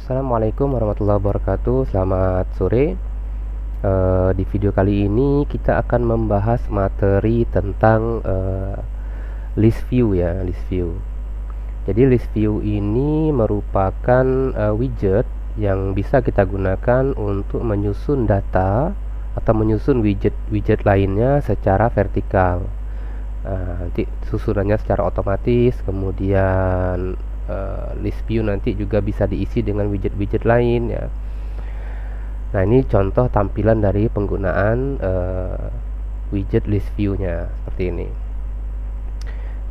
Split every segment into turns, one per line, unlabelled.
Assalamualaikum warahmatullahi wabarakatuh. Selamat sore. Di video kali ini kita akan membahas materi tentang list view ya, list view. Jadi list view ini merupakan widget yang bisa kita gunakan untuk menyusun data atau menyusun widget lainnya secara vertikal. Nanti susunannya secara otomatis, kemudian list view nanti juga bisa diisi dengan widget-widget lain ya. Nah, ini contoh tampilan dari penggunaan widget list view-nya seperti ini.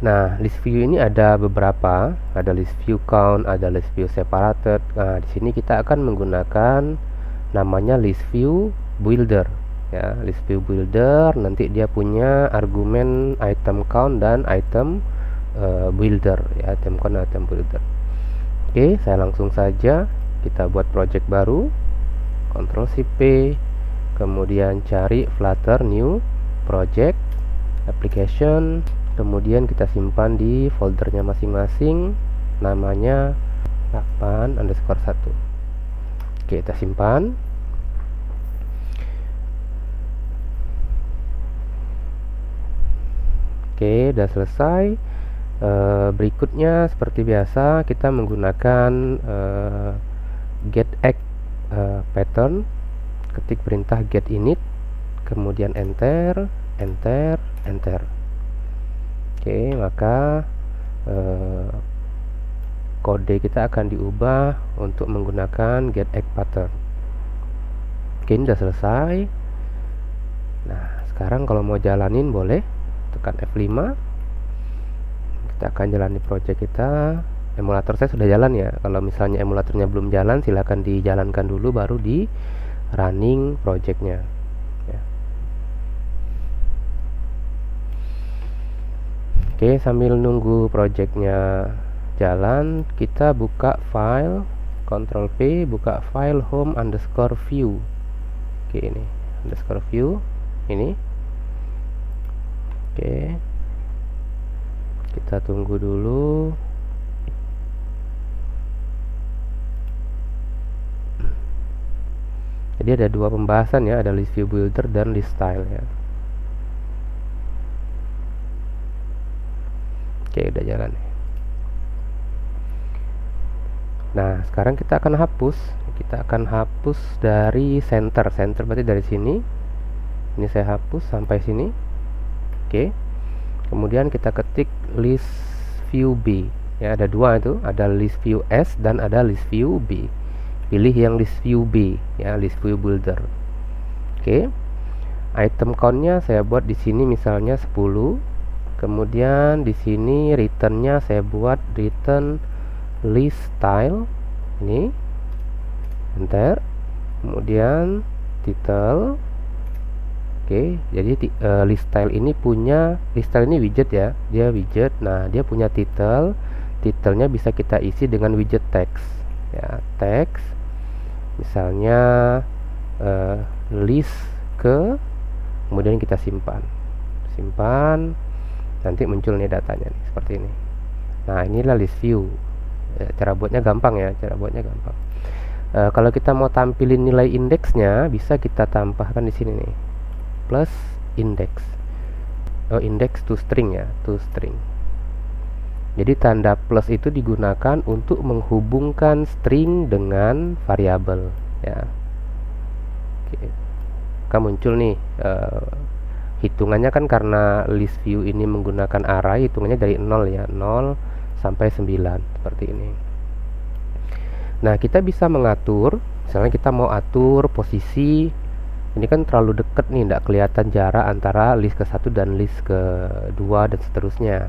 Nah, list view ini ada beberapa, ada list view count, ada list view separated. Nah, di sini kita akan menggunakan namanya list view builder ya. List view builder nanti dia punya argumen item count dan item builder ya, item count, item builder. Oke, saya langsung saja kita buat project baru, Ctrl Shift P, kemudian cari Flutter new project application, kemudian kita simpan di foldernya masing-masing, namanya 8_1. Oke, kita simpan. Oke, udah selesai. Berikutnya seperti biasa kita menggunakan get egg pattern. Ketik perintah get init, kemudian enter. Oke, maka kode kita akan diubah untuk menggunakan get egg pattern. Oke, ini sudah selesai. Nah, sekarang kalau mau jalanin boleh tekan F5. Kita akan jalani project kita. Emulator saya sudah jalan ya. Kalau misalnya emulatornya belum jalan, silahkan dijalankan dulu baru di running projectnya ya. Oke, sambil nunggu projectnya jalan, kita buka file, Ctrl P, buka file home_view. Oke, ini _view ini. Oke, kita tunggu dulu. Jadi ada dua pembahasan ya, ada list view builder dan list style ya. Oke, udah jalan. Nah, sekarang kita akan hapus. Kita akan hapus dari center. Center berarti dari sini. Ini saya hapus sampai sini. Oke. Kemudian kita ketik list view B. Ya, ada dua itu, ada list view S dan ada list view B. Pilih yang list view B ya, list view builder. Oke. Item count-nya saya buat di sini misalnya 10. Kemudian di sini return-nya saya buat return list style. Ini. Enter. Kemudian title. Oke, jadi list style ini punya, list style ini widget ya, dia widget. Nah, dia punya title. Titelnya bisa kita isi dengan widget text ya, text misalnya list ke, kemudian kita simpan, nanti muncul nih datanya nih, seperti ini. Nah, inilah list view ya, cara buatnya gampang ya, kalau kita mau tampilin nilai indeksnya, bisa kita tambahkan di sini nih, plus index, index to string ya, to string. Jadi tanda plus itu digunakan untuk menghubungkan string dengan variabel ya. Oke. Maka muncul nih hitungannya kan, karena list view ini menggunakan array, hitungannya dari 0 ya, 0 sampai 9 seperti ini. Nah, kita bisa mengatur, misalnya kita mau atur posisi. Ini kan terlalu dekat nih, tidak kelihatan jarak antara list ke-1 dan list ke-2 dan seterusnya.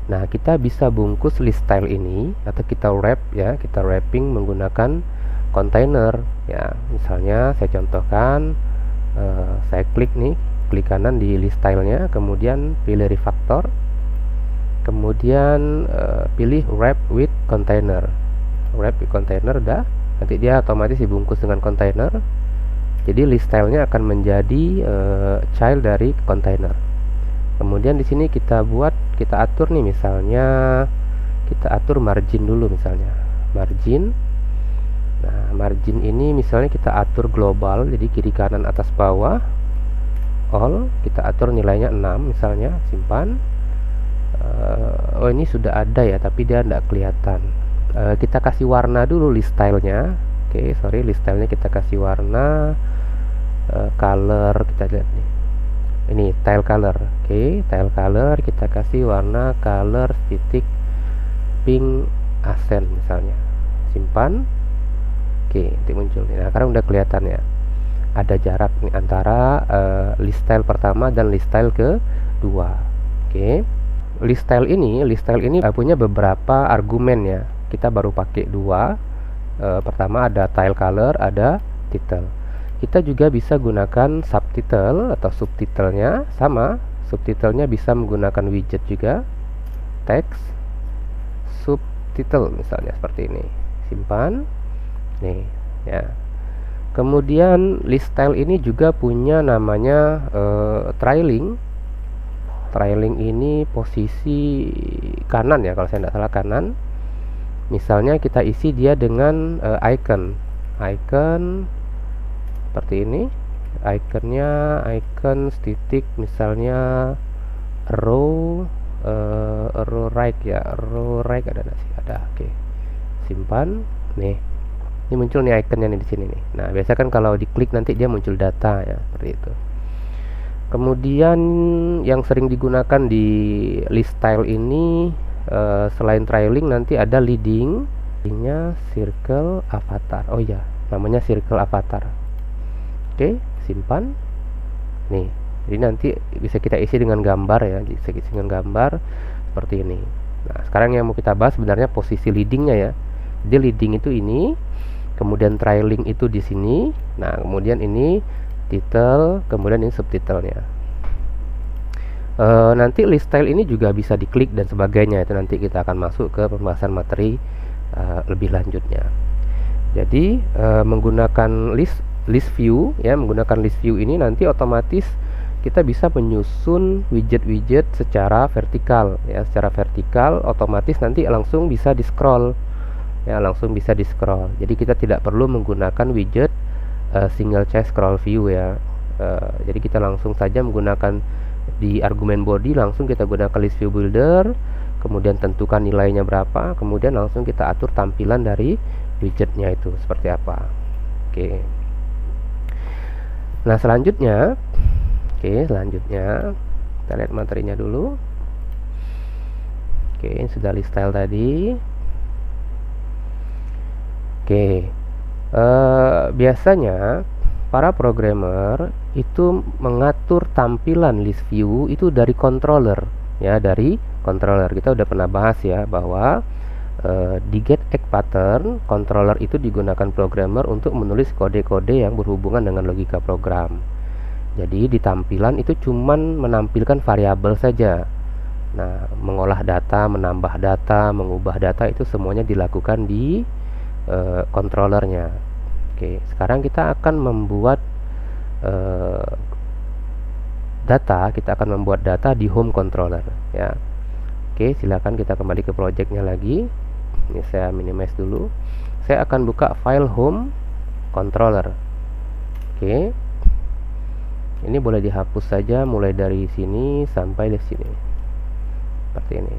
Nah, kita bisa bungkus list style ini atau kita wrap ya, kita wrapping menggunakan container ya. Misalnya saya contohkan, saya klik kanan di list style-nya, kemudian pilih refactor, kemudian pilih wrap with container. Wrap with container dah, nanti dia otomatis dibungkus dengan container. Jadi list style-nya akan menjadi child dari container. Kemudian di sini kita atur nih, misalnya kita atur margin dulu, misalnya margin Nah, margin ini misalnya kita atur global, jadi kiri kanan atas bawah all, kita atur nilainya 6 misalnya, simpan. Oh, ini sudah ada ya, tapi dia tidak kelihatan. Kita kasih warna dulu list stylenya. Oke, sorry, list stylenya kita kasih warna color, kita lihat nih, ini tile color. Oke, tile color kita kasih warna color titik pink accent misalnya, simpan. Oke, nanti muncul. Nah, sekarang udah kelihatan ya, ada jarak nih antara list style pertama dan list style kedua. Oke, list style ini punya beberapa argumen ya. Kita baru pakai dua. Pertama ada tile color, ada title. Kita juga bisa gunakan subtitle atau subtitlenya, sama subtitlenya bisa menggunakan widget juga, text subtitle misalnya seperti ini, simpan nih ya. Kemudian list style ini juga punya namanya trailing. Trailing ini posisi kanan ya, kalau saya tidak salah kanan. Misalnya kita isi dia dengan icon seperti ini, iconnya icon titik misalnya row right ya, row right ada nggak sih, ada. Oke, simpan nih, ini muncul nih iconnya nih di sini nih. Nah, biasa kan kalau diklik nanti dia muncul data ya, seperti itu. Kemudian yang sering digunakan di list style ini selain trailing nanti ada leading, nya circle avatar. Oh ya, namanya circle avatar. Oke, simpan nih. Jadi nanti bisa kita isi dengan gambar ya, bisa isi dengan gambar seperti ini. Nah, sekarang yang mau kita bahas sebenarnya posisi leadingnya ya. Jadi leading itu ini, kemudian trailing itu di sini. Nah, kemudian ini title, kemudian ini subtitlenya. Nanti list style ini juga bisa diklik dan sebagainya, itu nanti kita akan masuk ke pembahasan materi lebih lanjutnya. Jadi menggunakan list view ya, menggunakan list view ini nanti otomatis kita bisa menyusun widget-widget secara vertikal ya, secara vertikal otomatis nanti langsung bisa di scroll ya, langsung bisa di scroll. Jadi kita tidak perlu menggunakan widget single chest scroll view ya. Jadi kita langsung saja menggunakan di argumen body, langsung kita gunakan list view builder, kemudian tentukan nilainya berapa, kemudian langsung kita atur tampilan dari widgetnya itu seperti apa. Oke. Nah, selanjutnya kita lihat materinya dulu. Oke, sudah list style tadi. Oke, biasanya para programmer itu mengatur tampilan list view itu dari controller ya, dari controller. Kita udah pernah bahas ya bahwa di getEgg pattern controller itu digunakan programmer untuk menulis kode-kode yang berhubungan dengan logika program. Jadi di tampilan itu cuman menampilkan variabel saja. Nah, mengolah data, menambah data, mengubah data itu semuanya dilakukan di controllernya. Oke, sekarang kita akan membuat kita akan membuat data di home controller ya. Oke, silakan kita kembali ke projectnya lagi. Ini saya minimize dulu. Saya akan buka file home controller. Oke, ini boleh dihapus saja mulai dari sini sampai di sini seperti ini.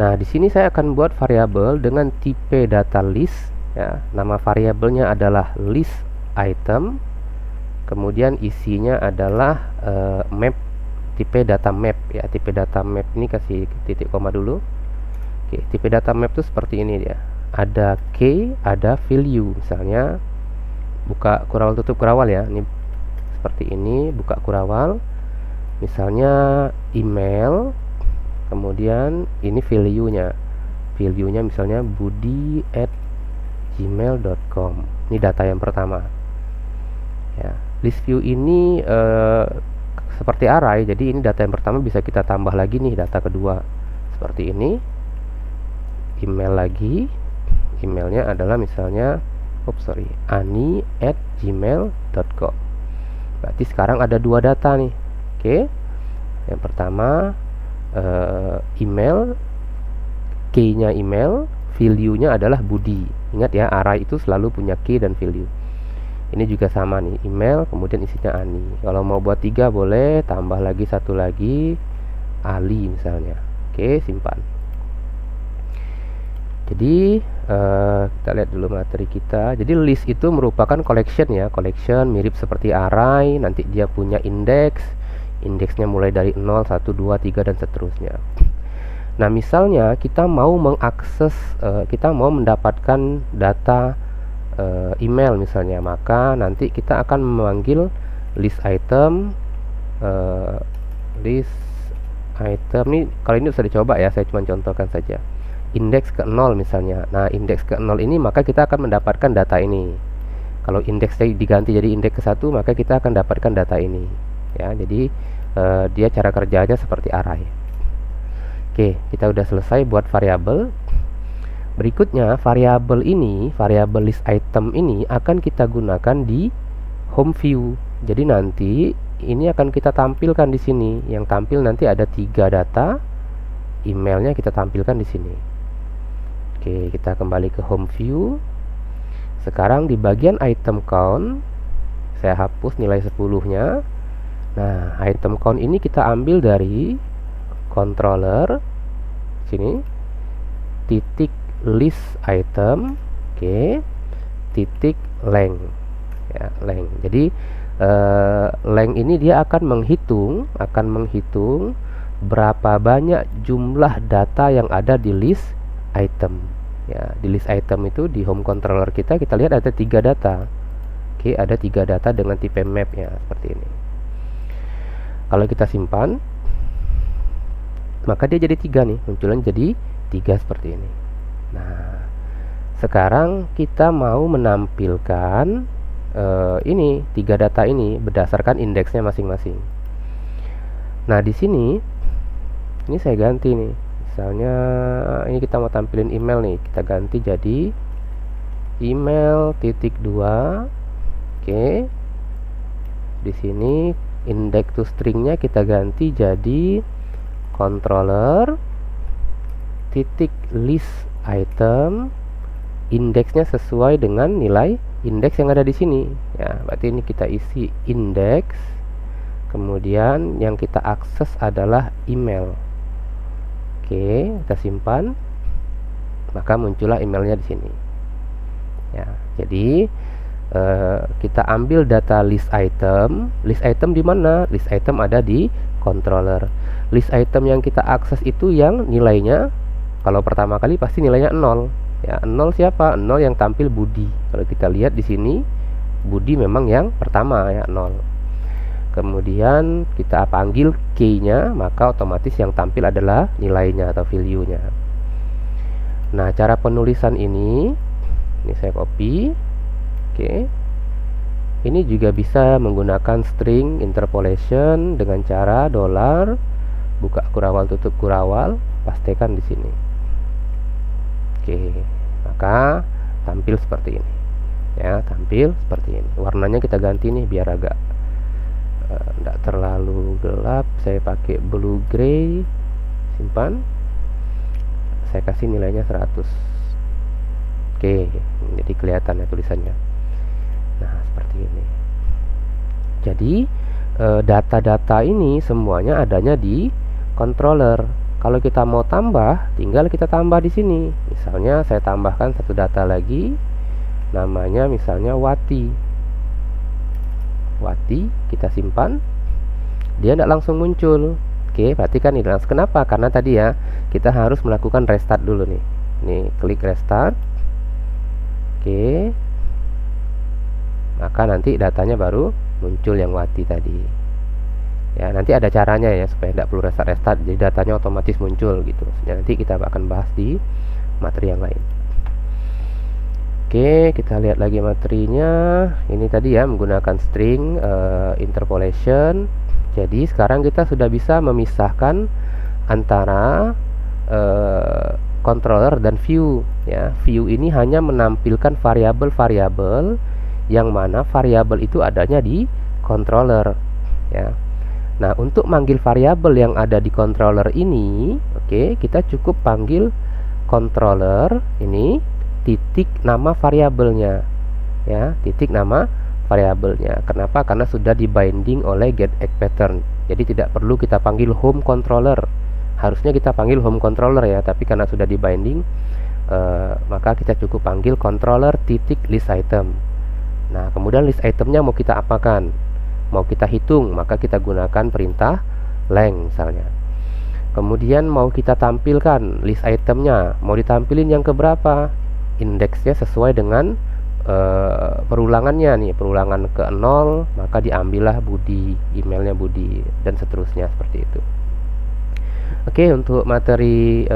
Nah, di sini saya akan buat variabel dengan tipe data list ya. Nama variabelnya adalah list item, kemudian isinya adalah map, tipe data map ya. Tipe data map ini kasih titik koma dulu. Oke, tipe data map itu seperti ini dia. Ada key, ada value. Misalnya buka kurawal, tutup kurawal ya. Ini seperti ini, buka kurawal. Misalnya email, kemudian ini value-nya. Value-nya misalnya budi@gmail.com. Ini data yang pertama. Ya, list view ini seperti array. Jadi ini data yang pertama, bisa kita tambah lagi nih data kedua. Seperti ini. Email lagi, emailnya adalah misalnya ani@gmail.com. Berarti sekarang ada dua data nih. Oke, yang pertama email, key-nya email, value-nya adalah Budi. Ingat ya, array itu selalu punya key dan value. Ini juga sama nih, email kemudian isinya Ani. Kalau mau buat 3 boleh, tambah lagi satu lagi Ali misalnya. Oke, simpan. Jadi kita lihat dulu materi kita. Jadi list itu merupakan collection ya, collection mirip seperti array. Nanti dia punya indeks, indeksnya mulai dari 0, 1, 2, 3 dan seterusnya. Nah, misalnya kita mau mengakses, kita mau mendapatkan data email misalnya, maka nanti kita akan memanggil list item. List item nih, kalau ini sudah dicoba ya, saya cuma contohkan saja. Indeks ke 0 misalnya. Nah, indeks ke 0 ini maka kita akan mendapatkan data ini. Kalau indeksnya diganti jadi indeks ke 1, maka kita akan dapatkan data ini ya. Jadi dia cara kerjanya seperti array. Oke, kita udah selesai buat variabel. Berikutnya, variabel ini, variabel list item ini akan kita gunakan di home view. Jadi nanti ini akan kita tampilkan di sini. Yang tampil nanti ada 3 data, emailnya kita tampilkan di sini. Oke, kita kembali ke home view. Sekarang di bagian item count, saya hapus nilai 10-nya. Nah, item count ini kita ambil dari controller sini, titik list item, oke, titik length ya, length. Jadi length ini dia akan menghitung berapa banyak jumlah data yang ada di list item ya. Di list item itu di home controller kita lihat ada 3 data. Oke, ada 3 data dengan tipe map ya, seperti ini. Kalau kita simpan, maka dia jadi 3 nih, munculnya jadi 3 seperti ini. Nah, sekarang kita mau menampilkan ini 3 data ini berdasarkan indeksnya masing-masing. Nah, di sini ini saya ganti nih. Misalnya ini kita mau tampilin email nih, kita ganti jadi email titik 2. Oke. Di sini index to stringnya kita ganti jadi controller titik list item, indeksnya sesuai dengan nilai indeks yang ada di sini ya. Berarti ini kita isi indeks, kemudian yang kita akses adalah email. Oke, kita simpan, maka muncullah emailnya di sini ya. Jadi kita ambil data list item di mana? List item ada di controller. List item yang kita akses itu yang nilainya, kalau pertama kali pasti nilainya 0 ya. 0 siapa? 0 yang tampil Budi. Kalau kita lihat di sini, Budi memang yang pertama ya, 0. Kemudian kita panggil key-nya, maka otomatis yang tampil adalah nilainya atau value-nya. Nah, cara penulisan ini saya copy. Oke. Ini juga bisa menggunakan string interpolation dengan cara $, buka kurawal tutup kurawal, pastikan di sini. Oke, maka tampil seperti ini ya, tampil seperti ini. Warnanya kita ganti nih biar agak tidak terlalu gelap. Saya pakai blue gray, simpan, saya kasih nilainya 100. Oke, jadi kelihatan ya tulisannya. Nah, seperti ini. Jadi data-data ini semuanya adanya di controller. Kalau kita mau tambah, tinggal kita tambah di sini. Misalnya saya tambahkan satu data lagi, namanya misalnya Wati. Wati, kita simpan. Dia tidak langsung muncul. Oke, perhatikan ini. Kenapa? Karena tadi ya, kita harus melakukan restart dulu nih. Nih, klik restart. Oke. Maka nanti datanya baru muncul yang Wati tadi. Ya, nanti ada caranya ya supaya tidak perlu restart, jadi datanya otomatis muncul gitu. Nanti kita akan bahas di materi yang lain. Oke, kita lihat lagi materinya. Ini tadi ya menggunakan string interpolation. Jadi sekarang kita sudah bisa memisahkan antara controller dan view ya. View ini hanya menampilkan variabel-variabel yang mana variabel itu adanya di controller ya. Nah, untuk manggil variabel yang ada di controller ini, oke, kita cukup panggil controller ini titik nama variabelnya, ya, titik nama variabelnya. Kenapa? Karena sudah di binding oleh getAddPattern. Jadi tidak perlu kita panggil home controller. Harusnya kita panggil home controller ya, tapi karena sudah di binding, maka kita cukup panggil controller titik list item. Nah, kemudian list itemnya mau kita apakan? Mau kita hitung, maka kita gunakan perintah length misalnya. Kemudian mau kita tampilkan list itemnya, mau ditampilin yang keberapa? Indeksnya sesuai dengan perulangannya nih, perulangan ke 0, maka diambillah Budi, emailnya Budi, dan seterusnya seperti itu. Oke, untuk materi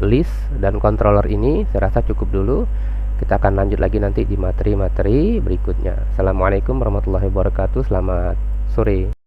list dan controller ini saya rasa cukup dulu. Kita akan lanjut lagi nanti di materi-materi berikutnya. Assalamualaikum warahmatullahi wabarakatuh. Selamat sore.